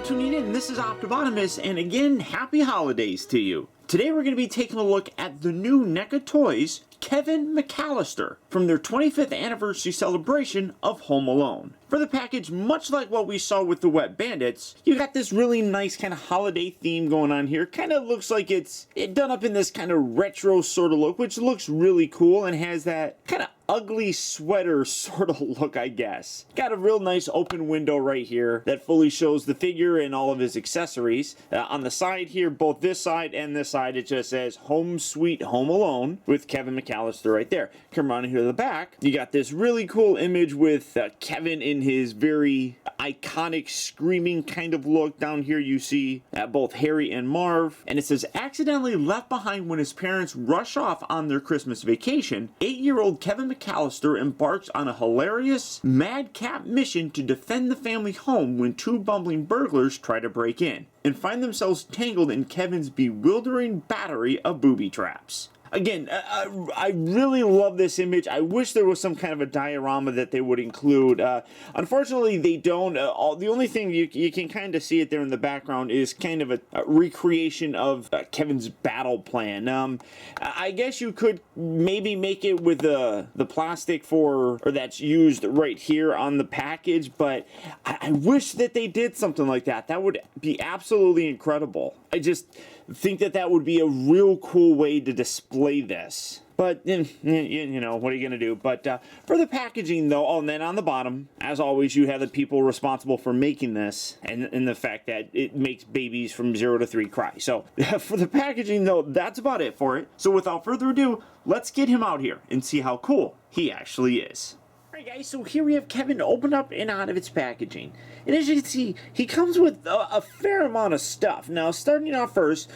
tuning in. This is Optibotimus, and again, happy holidays to you. Today we're going to be taking a look at the new NECA Toys Keegan McCallister from their 25th anniversary celebration of Home Alone. For the package, much like what we saw with the Wet Bandits, you got this really nice kind of holiday theme going on here. Kind of looks like it's done up in this kind of retro sort of look, which looks really cool and has that kind of ugly sweater sort of look, I guess. Got a real nice open window right here that fully shows the figure and all of his accessories. On the side here, both this side and this side, it just says Home Sweet Home Alone with Keegan McCallister right there. Come around here to the back, you got this really cool image with Kevin in his very iconic screaming kind of look. Down here you see both Harry and Marv, and it says accidentally left behind when his parents rush off on their Christmas vacation, 8-year-old Keegan McCallister embarks on a hilarious madcap mission to defend the family home when two bumbling burglars try to break in and find themselves tangled in Kevin's bewildering battery of booby traps. Again, I really love this image. I wish there was some kind of a diorama that they would include. Unfortunately, they don't. The only thing you can kind of see it there in the background is kind of a recreation of Kevin's battle plan. I guess you could maybe make it with the plastic or that's used right here on the package, but I wish that they did something like that. That would be absolutely incredible. I just think that would be a real cool way to display this. But, you know, what are you going to do? But for the packaging, though, oh, and then on the bottom, as always, you have the people responsible for making this and the fact that it makes babies from 0 to 3 cry. So for the packaging, though, that's about it for it. So without further ado, let's get him out here and see how cool he actually is. Alright guys, so here we have Kevin opened up and out of its packaging. And as you can see, he comes with a fair amount of stuff. Now, starting off first,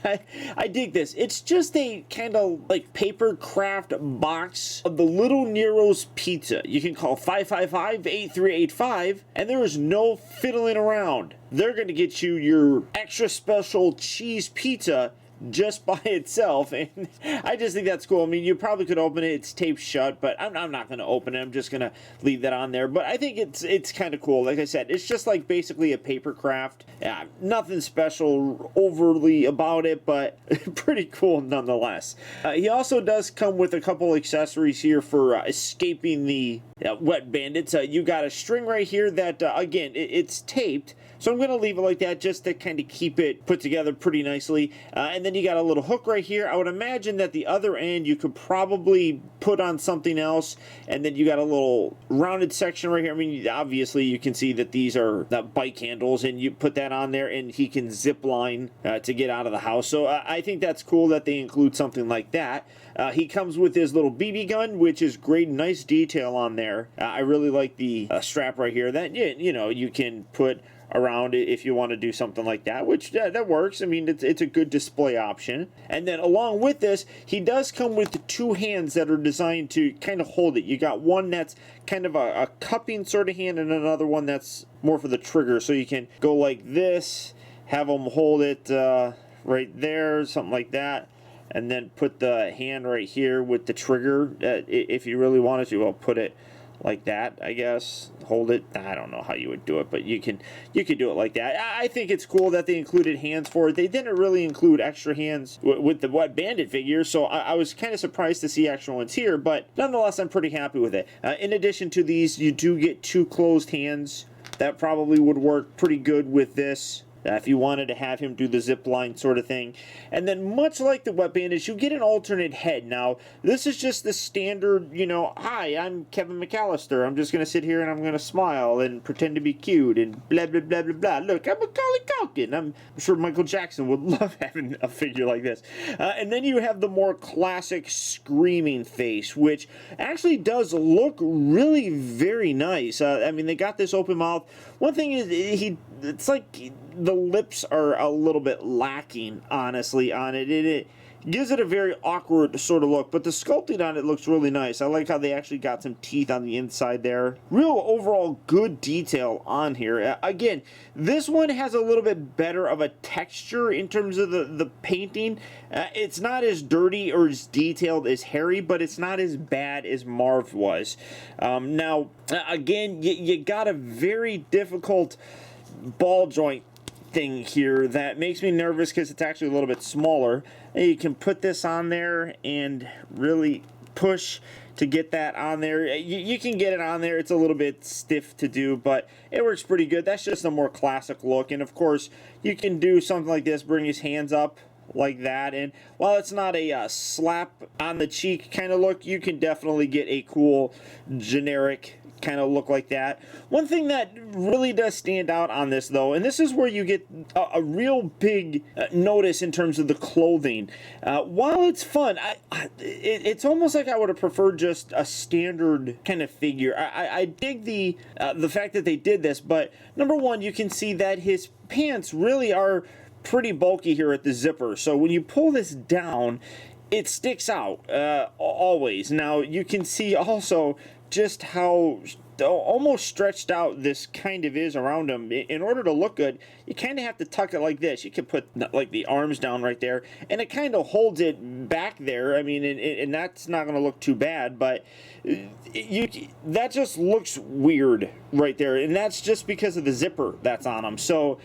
I dig this. It's just a kind of like paper craft box of the Little Nero's Pizza. You can call 555-8385, and there is no fiddling around. They're going to get you your extra special cheese pizza just by itself, and I just think that's cool. I mean, you probably could open it. It's taped shut, but I'm not going to open it. I'm just going to leave that on there. But I think it's kind of cool. Like I said, it's just like basically a paper craft. Yeah, nothing special overly about it, but pretty cool nonetheless. He also does come with a couple accessories here for escaping the Wet Bandits. You got a string right here that, again, it's taped. So I'm going to leave it like that just to kind of keep it put together pretty nicely. And then you got a little hook right here. I would imagine that the other end you could probably put on something else. And then you got a little rounded section right here. I mean, obviously you can see that these are the bike handles, and you put that on there and he can zip line to get out of the house. So I think that's cool that they include something like that. He comes with his little BB gun, which is great, nice detail on there. I really like the strap right here that, you know, you can put around it if you want to do something like that, which that works. I mean, it's a good display option. And then along with this, he does come with the two hands that are designed to kind of hold it. You got one that's kind of a cupping sort of hand, and another one that's more for the trigger. So you can go like this, have them hold it right there, something like that, and then put the hand right here with the trigger. If you really wanted to, I'll put it like that, I guess. Hold it. I don't know how you would do it, but you can do it like that. I think it's cool that they included hands for it. They didn't really include extra hands with the Wet Bandit figure, so I was kind of surprised to see extra ones here, but nonetheless, I'm pretty happy with it. In addition to these, you do get two closed hands. That probably would work pretty good with this. If you wanted to have him do the zip line sort of thing. And then much like the Wet Bandits, you get an alternate head. Now, this is just the standard, you know, hi, I'm Keegan McCallister. I'm just going to sit here and I'm going to smile and pretend to be cute and blah, blah, blah, blah, blah. Look, I'm Macaulay Culkin. I'm sure Michael Jackson would love having a figure like this. And then you have the more classic screaming face, which actually does look really very nice. I mean, they got this open mouth. One thing is, it's like the lips are a little bit lacking, honestly, on it. It gives it a very awkward sort of look, but the sculpting on it looks really nice. I like how they actually got some teeth on the inside there. Real overall good detail on here. Again, this one has a little bit better of a texture in terms of the painting. It's not as dirty or as detailed as Harry, but it's not as bad as Marv was. Now, again, you got a very difficult ball joint thing here that makes me nervous because it's actually a little bit smaller. And you can put this on there and really push to get that on there. You can get it on there. It's a little bit stiff to do, but it works pretty good. That's just a more classic look. And of course, you can do something like this, bring his hands up like that, and while it's not a slap on the cheek kind of look, you can definitely get a cool generic kind of look like that. One thing that really does stand out on this though, and this is where you get a real big notice in terms of the clothing. While it's fun, it's almost like I would have preferred just a standard kind of figure. I dig the fact that they did this, but number one, you can see that his pants really are pretty bulky here at the zipper. So when you pull this down, it sticks out always. Now you can see also just how almost stretched out this kind of is around him. In order to look good, you kind of have to tuck it like this. You can put like the arms down right there, and it kind of holds it back there. I mean, and that's not going to look too bad, but that just looks weird right there, and that's just because of the zipper that's on him. So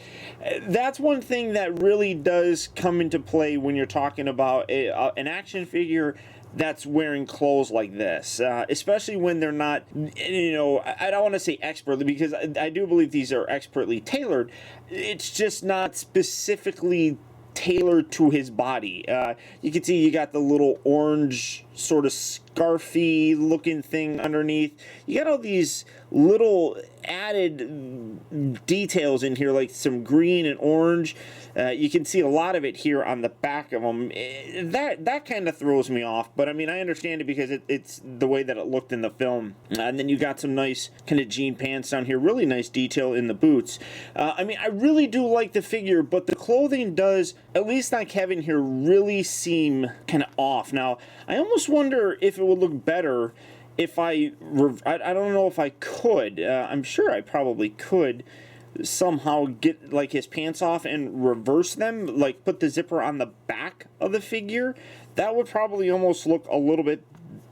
that's one thing that really does come into play when you're talking about an action figure that's wearing clothes like this, especially when they're not, you know, I don't want to say expertly, because I do believe these are expertly tailored. It's just not specifically tailored to his body. You can see you got the little orange sort of scarfy looking thing underneath. You got all these little added details in here, like some green and orange. You can see a lot of it here on the back of them. That kind of throws me off, but I mean, I understand it because it's the way that it looked in the film. And then you got some nice kind of jean pants down here, really nice detail in the boots. I mean, I really do like the figure, but the clothing does, at least on Kevin here, really seem kind of off. Now, I almost wonder if it would look better if I don't know if I could. I'm sure I probably could somehow get like his pants off and reverse them, like put the zipper on the back of the figure. That would probably almost look a little bit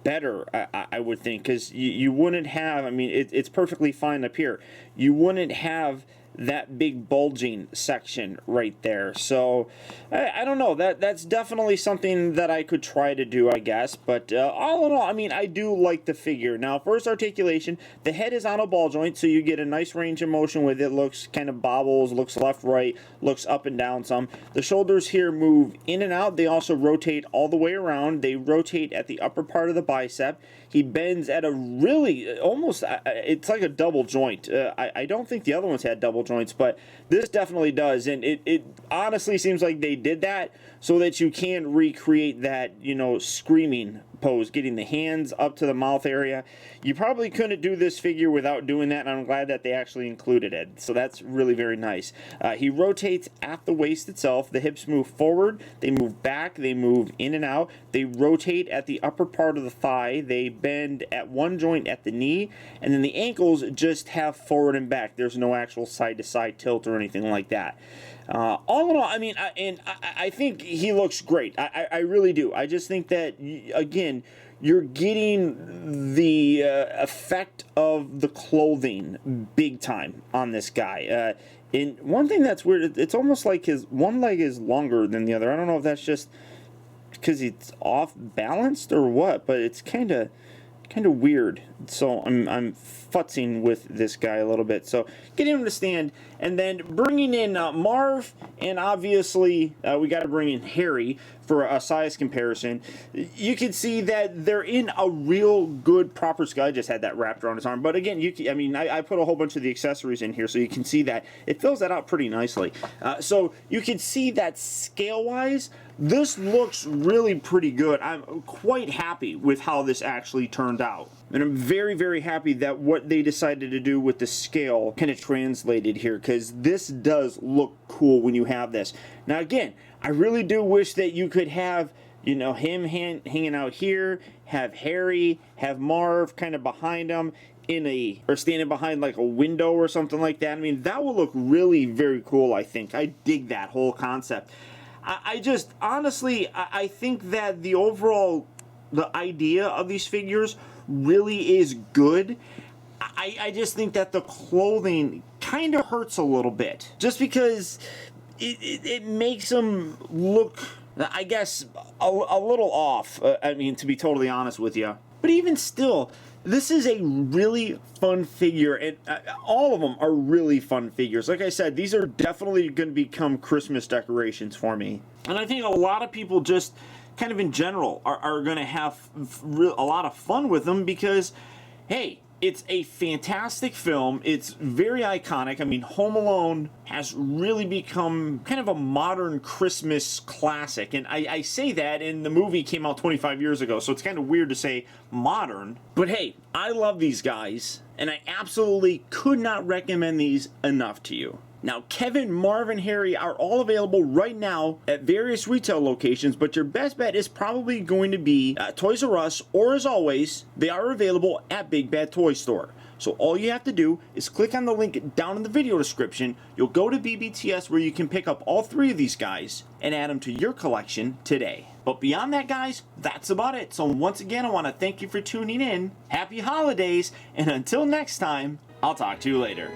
better, I would think, because you wouldn't have, I mean, it's perfectly fine up here. You wouldn't have that big bulging section right there. So I don't know, that's definitely something that I could try to do, I guess. But all in all, I mean, I do like the figure. Now, first articulation, the head is on a ball joint, so you get a nice range of motion with it. Looks kind of bobbles, looks left, right, looks up and down some. The shoulders here move in and out. They also rotate all the way around. They rotate at the upper part of the bicep. He bends at a really, almost, it's like a double joint. I don't think the other ones had double joints, but this definitely does. And it honestly seems like they did that so that you can recreate that, you know, screaming pose, getting the hands up to the mouth area. You probably couldn't do this figure without doing that, and I'm glad that they actually included it. So that's really very nice. He rotates at the waist itself. The hips move forward, they move back, they move in and out. They rotate at the upper part of the thigh. They bend at one joint at the knee, and then the ankles just have forward and back. There's no actual side-to-side tilt or anything like that. All in all, I mean, I think he looks great. I really do. I just think that, again, you're getting the effect of the clothing big time on this guy. And one thing that's weird, it's almost like his one leg is longer than the other. I don't know if that's just because he's off balanced or what, but it's kind of weird. So I'm futzing with this guy a little bit. So getting him to stand, and then bringing in Marv, and obviously we got to bring in Harry for a size comparison. You can see that they're in a real good proper scale. I just had that wrapped around his arm, but again, I put a whole bunch of the accessories in here, so you can see that it fills that out pretty nicely. So you can see that scale-wise, this looks really pretty good. I'm quite happy with how this actually turned out. And I'm very, very happy that what they decided to do with the scale kind of translated here, because this does look cool when you have this. Now again, I really do wish that you could have, you know, him hanging out here, have Harry, have Marv kind of behind him, or standing behind like a window or something like that. I mean, that would look really very cool, I think. I dig that whole concept. I just, honestly, I think that the idea of these figures really is good. I just think that the clothing kind of hurts a little bit. Just because it makes them look, I guess, a little off. I mean, to be totally honest with you. But even still, this is a really fun figure, and all of them are really fun figures. Like I said, these are definitely going to become Christmas decorations for me. And I think a lot of people just, kind of in general, are going to have a lot of fun with them because, hey, it's a fantastic film. It's very iconic. I mean, Home Alone has really become kind of a modern Christmas classic. And I say that, and the movie came out 25 years ago, so it's kind of weird to say modern. But hey, I love these guys, and I absolutely could not recommend these enough to you. Now, Kevin, Marv, and Harry are all available right now at various retail locations, but your best bet is probably going to be Toys R Us, or as always, they are available at Big Bad Toy Store. So all you have to do is click on the link down in the video description. You'll go to BBTS where you can pick up all 3 of these guys and add them to your collection today. But beyond that, guys, that's about it. So once again, I want to thank you for tuning in. Happy holidays, and until next time, I'll talk to you later.